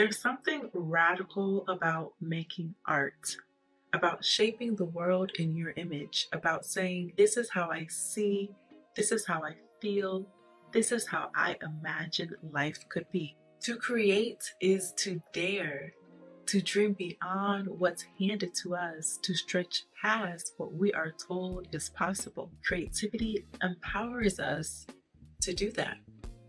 There's something radical about making art, about shaping the world in your image, about saying, this is how I see, this is how I feel, this is how I imagine life could be. To create is to dare, to dream beyond what's handed to us, to stretch past what we are told is possible. Creativity empowers us to do that.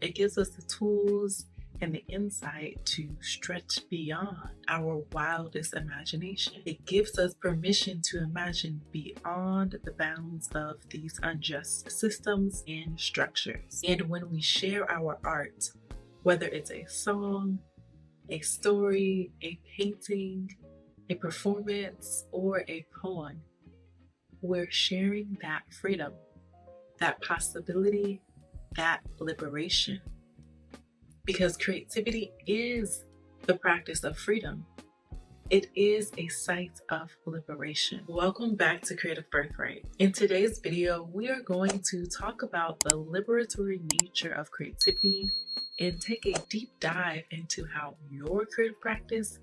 It gives us the tools and the insight to stretch beyond our wildest imagination. It gives us permission to imagine beyond the bounds of these unjust systems and structures. And when we share our art, whether it's a song, a story, a painting, a performance, or a poem, we're sharing that freedom, that possibility, that liberation. Because creativity is the practice of freedom. It is a site of liberation. Welcome back to Creative Birthright. In today's video, we are going to talk about the liberatory nature of creativity and take a deep dive into how your creative practice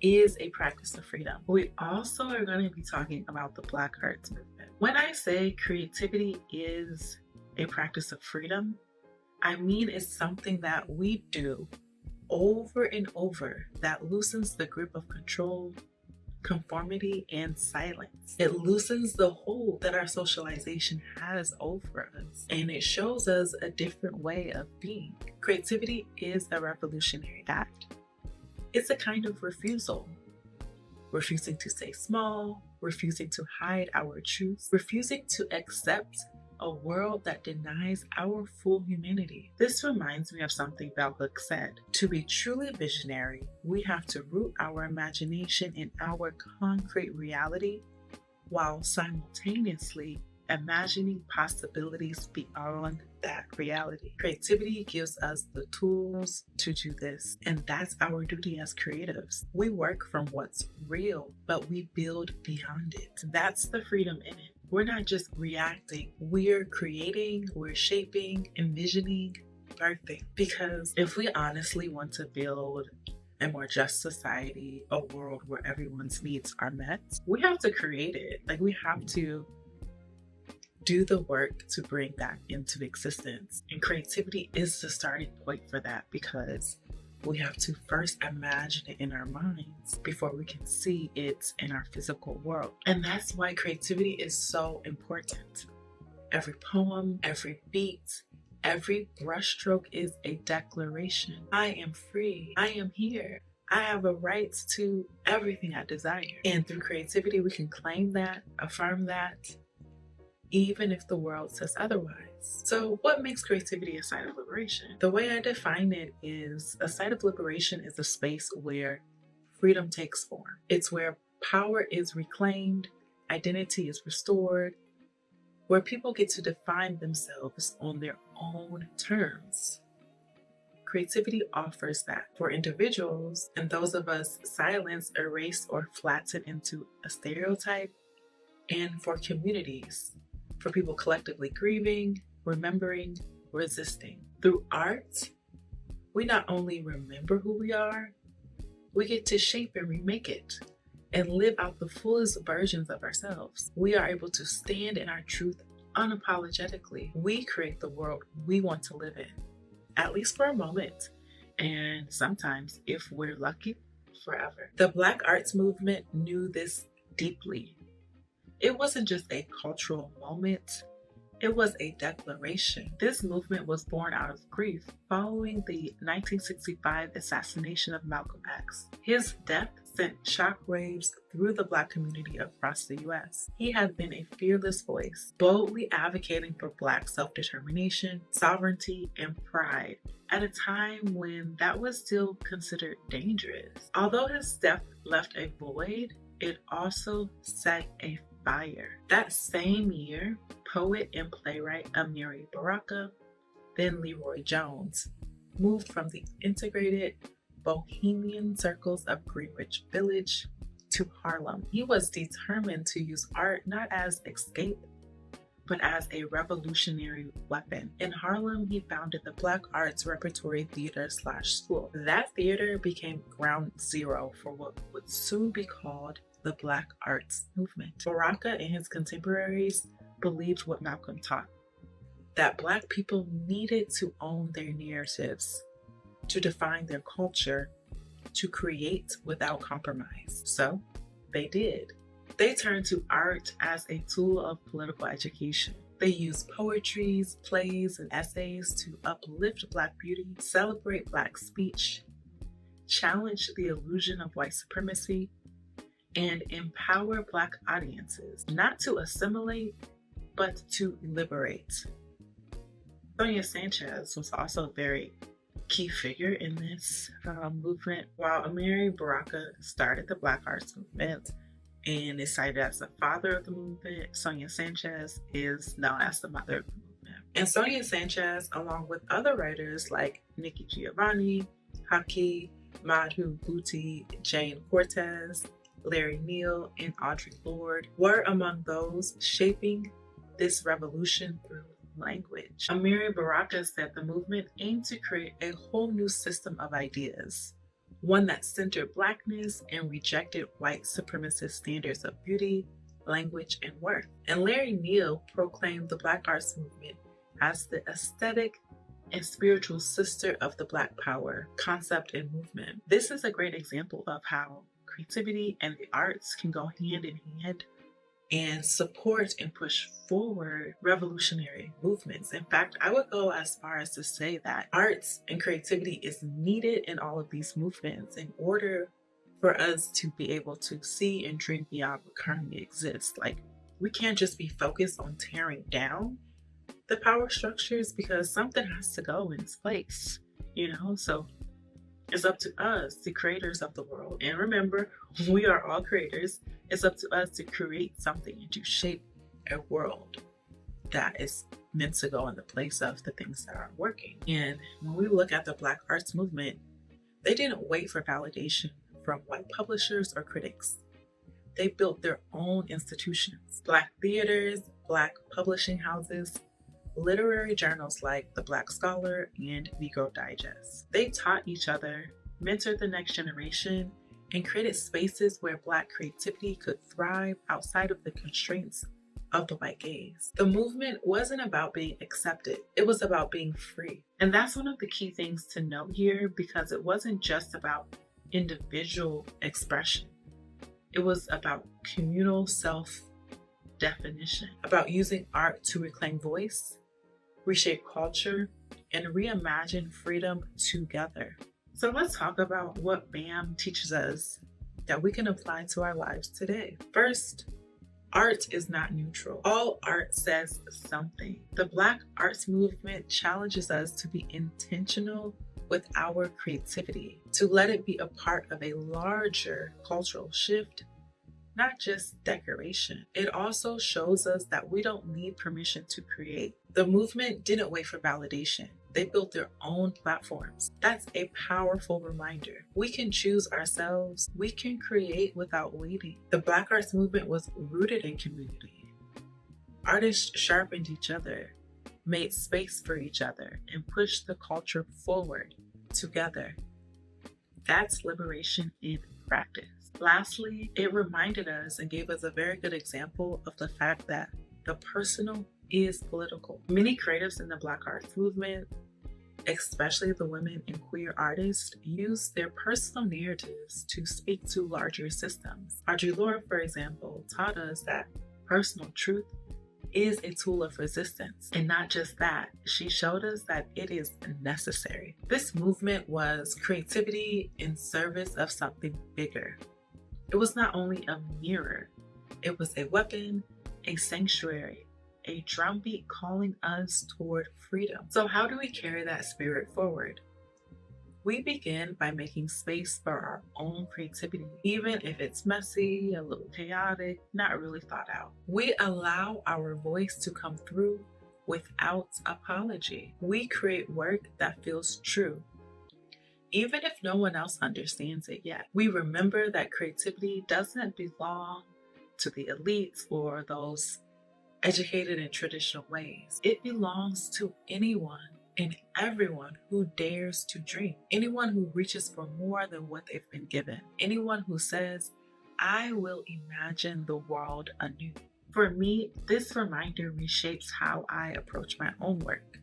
is a practice of freedom. We also are going to be talking about the Black Arts movement. When I say creativity is a practice of freedom, I mean it's something that we do over and over that loosens the grip of control, conformity, and silence. It loosens the hold that our socialization has over us, and it shows us a different way of being. Creativity is a revolutionary act. It's a kind of refusal. Refusing to stay small, refusing to hide our truths, refusing to accept a world that denies our full humanity. This reminds me of something Bell Hooks said. To be truly visionary, we have to root our imagination in our concrete reality while simultaneously imagining possibilities beyond that reality. Creativity gives us the tools to do this, and that's our duty as creatives. We work from what's real, but we build beyond it. That's the freedom in it. We're not just reacting, we're creating, we're shaping, envisioning, birthing. Because if we honestly want to build a more just society, a world where everyone's needs are met, we have to create it. We have to do the work to bring that into existence. And creativity is the starting point for that, because we have to first imagine it in our minds before we can see it in our physical world. And that's why creativity is so important. Every poem, every beat, every brushstroke is a declaration. I am free. I am here. I have a right to everything I desire. And through creativity, we can claim that, affirm that, even if the world says otherwise. So what makes creativity a site of liberation? The way I define it is a site of liberation is a space where freedom takes form. It's where power is reclaimed, identity is restored, where people get to define themselves on their own terms. Creativity offers that for individuals and those of us silenced, erased, or flattened into a stereotype, and for communities, for people collectively grieving, remembering, resisting. Through art, we not only remember who we are, we get to shape and remake it and live out the fullest versions of ourselves. We are able to stand in our truth unapologetically. We create the world we want to live in, at least for a moment, and sometimes, if we're lucky, forever. The Black Arts movement knew this deeply. It wasn't just a cultural moment, it was a declaration. This movement was born out of grief following the 1965 assassination of Malcolm X. His death sent shockwaves through the Black community across the US. He had been a fearless voice, boldly advocating for Black self-determination, sovereignty, and pride at a time when that was still considered dangerous. Although his death left a void, it also set a fire. That same year, poet and playwright Amiri Baraka, then Leroy Jones, moved from the integrated bohemian circles of Greenwich Village to Harlem. He was determined to use art not as escape, but as a revolutionary weapon. In Harlem, he founded the Black Arts Repertory Theater/School. That theater became ground zero for what would soon be called the Black Arts Movement. Baraka and his contemporaries believed what Malcolm taught, that Black people needed to own their narratives, to define their culture, to create without compromise. So they did. They turned to art as a tool of political education. They used poetries, plays, and essays to uplift Black beauty, celebrate Black speech, challenge the illusion of white supremacy, and empower Black audiences, not to assimilate, but to liberate. Sonia Sanchez was also a very key figure in this movement. While Amiri Baraka started the Black Arts Movement and is cited as the father of the movement, Sonia Sanchez is known as the mother of the movement. And Sonia Sanchez, along with other writers like Nikki Giovanni, Haki, Madhu Bhuti, Jane Cortez, Larry Neal, and Audre Lorde, were among those shaping this revolution through language. Amiri Baraka said the movement aimed to create a whole new system of ideas, one that centered Blackness and rejected white supremacist standards of beauty, language, and worth. And Larry Neal proclaimed the Black Arts Movement as the aesthetic and spiritual sister of the Black Power concept and movement. This is a great example of how creativity and the arts can go hand in hand and support and push forward revolutionary movements. In fact, I would go as far as to say that arts and creativity is needed in all of these movements in order for us to be able to see and dream beyond what currently exists. Like, we can't just be focused on tearing down the power structures, because something has to go in its place, So it's up to us, the creators of the world. And remember, we are all creators. It's up to us to create something and to shape a world that is meant to go in the place of the things that are working. And when we look at the Black Arts Movement, they didn't wait for validation from white publishers or critics. They built their own institutions, Black theaters, Black publishing houses, literary journals like The Black Scholar and Negro Digest. They taught each other, mentored the next generation, and created spaces where Black creativity could thrive outside of the constraints of the white gaze. The movement wasn't about being accepted, it was about being free. And that's one of the key things to note here, because it wasn't just about individual expression. It was about communal self-definition, about using art to reclaim voice, reshape culture, and reimagine freedom together. So let's talk about what BAM teaches us that we can apply to our lives today. First, art is not neutral. All art says something. The Black Arts Movement challenges us to be intentional with our creativity, to let it be a part of a larger cultural shift, not just decoration. It also shows us that we don't need permission to create. The movement didn't wait for validation. They built their own platforms. That's a powerful reminder. We can choose ourselves. We can create without waiting. The Black Arts Movement was rooted in community. Artists sharpened each other, made space for each other, and pushed the culture forward together. That's liberation in practice. Lastly, it reminded us and gave us a very good example of the fact that the personal is political. Many creatives in the Black Arts Movement, especially the women and queer artists, use their personal narratives to speak to larger systems. Audre Lorde, for example, taught us that personal truth is a tool of resistance. And not just that, she showed us that it is necessary. This movement was creativity in service of something bigger. It was not only a mirror, it was a weapon, a sanctuary, a drumbeat calling us toward freedom. So how do we carry that spirit forward? We begin by making space for our own creativity, even if it's messy, a little chaotic, not really thought out. We allow our voice to come through without apology. We create work that feels true, even if no one else understands it yet. We remember that creativity doesn't belong to the elites or those educated in traditional ways. It belongs to anyone and everyone who dares to dream, anyone who reaches for more than what they've been given, anyone who says, I will imagine the world anew. For me, this reminder reshapes how I approach my own work.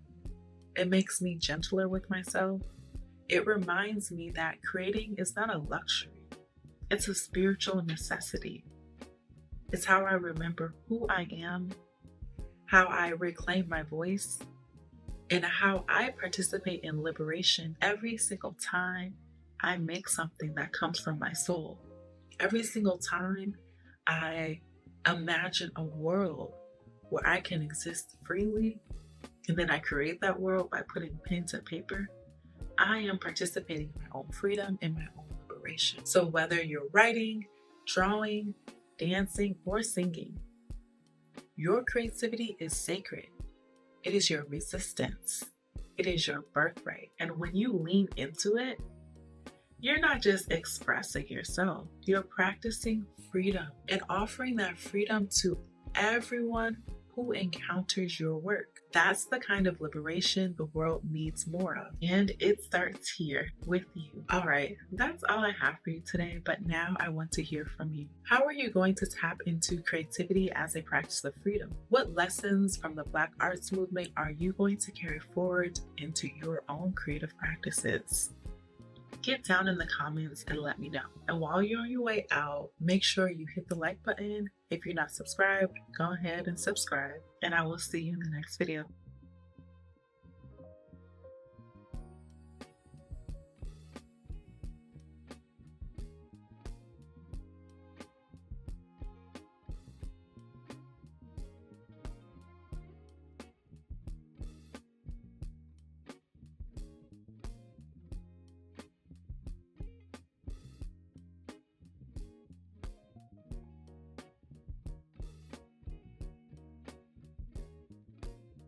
It makes me gentler with myself. It reminds me that creating is not a luxury, it's a spiritual necessity. It's how I remember who I am, how I reclaim my voice, and how I participate in liberation every single time I make something that comes from my soul. Every single time I imagine a world where I can exist freely, and then I create that world by putting pen to paper, I am participating in my own freedom and my own liberation. So whether you're writing, drawing, dancing, or singing, your creativity is sacred. It is your resistance. It is your birthright. And when you lean into it, you're not just expressing yourself, you're practicing freedom and offering that freedom to everyone who encounters your work. That's the kind of liberation the world needs more of. And it starts here with you. All right, that's all I have for you today, but now I want to hear from you. How are you going to tap into creativity as a practice of freedom? What lessons from the Black arts movement are you going to carry forward into your own creative practices? Get down in the comments and let me know. And while you're on your way out, make sure you hit the like button. If you're not subscribed, go ahead and subscribe. And I will see you in the next video.